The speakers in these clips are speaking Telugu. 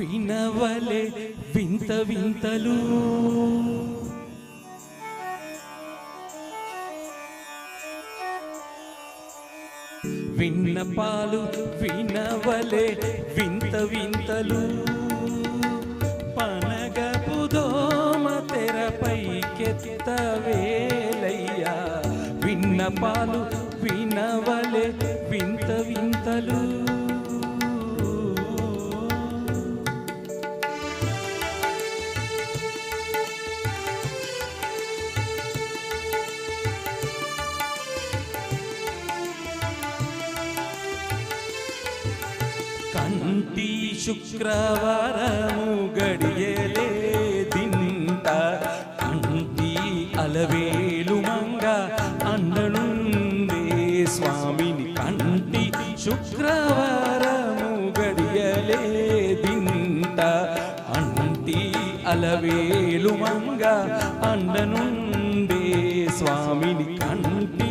వినవలే వింత వింతలు విన్నపాలు వినవలే వింత వింతలు పనగపు దోమ తెరపైకెత్తవేలయ్యా విన్నపాలు వినవలే వింత వింతలు కంటి శుక్రవారము గడియలే దింట కంటి అలవేలు మంగ అండనుందే స్వామిని కంటి శుక్రవారము గడియలే దింట అంటి అలవేలు మంగ అండనుందే స్వామిని కంటి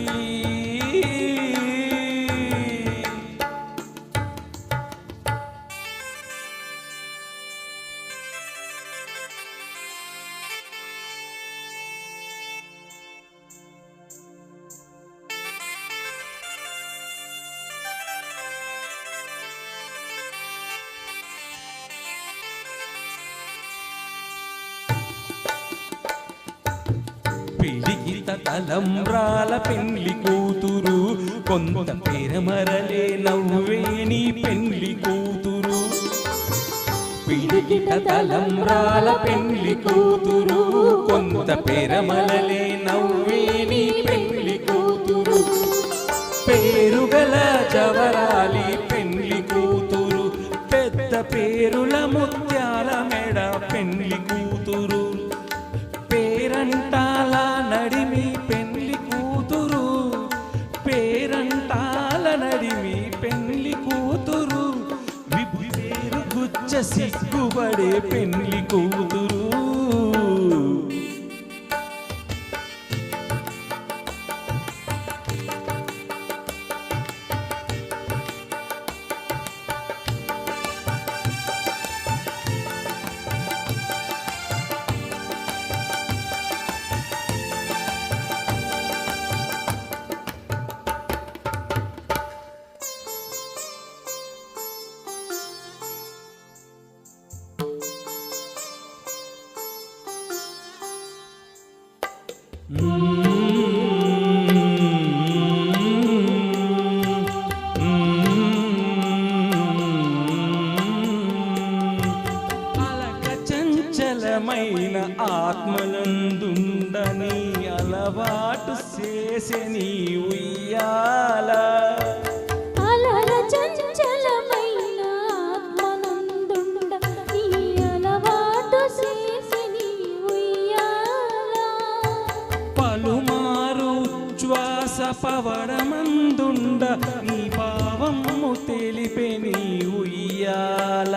పిడికిత తలంబ్రాల పెళ్లి కూతురు కొంత పెరమరలే నవ్వేని పెళ్లి కూతురు పిడికిత తలంబ్రాల పెళ్లి కూతురు కొంత పెరమరలే నవ్వేని పెళ్లి కూతురు పేరుగల జవరాలి పెళ్లి కూతురు పెద్ద పేరుల ముత్యాల మెడ పెళ్లి కూతురు పేరంటాల నడిమి పెళ్లి కూతురు పేరంటాల నడిమి పెళ్లి కూతురు విభేరు గుచ్చ సిగ్గుపడే పెళ్లి కూతురు అలక చంచలమైన ఆత్మనందుండని అలవాటు చేసే నీ ఉయ్యాల పవడమందుండ నీ భావము తెలిపే నీ ఉయ్యాల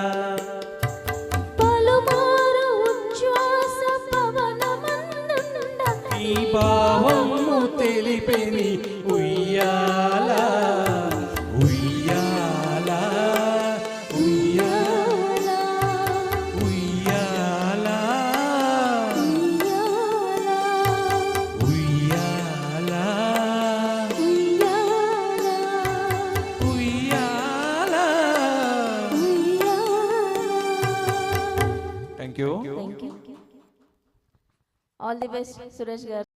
నీ భావము తెలిపే నీ ఉయ్యాల ఉయ్యాల ఉయ్యాల ఉయ్యాల Thank you. All the best, Suresh Garu.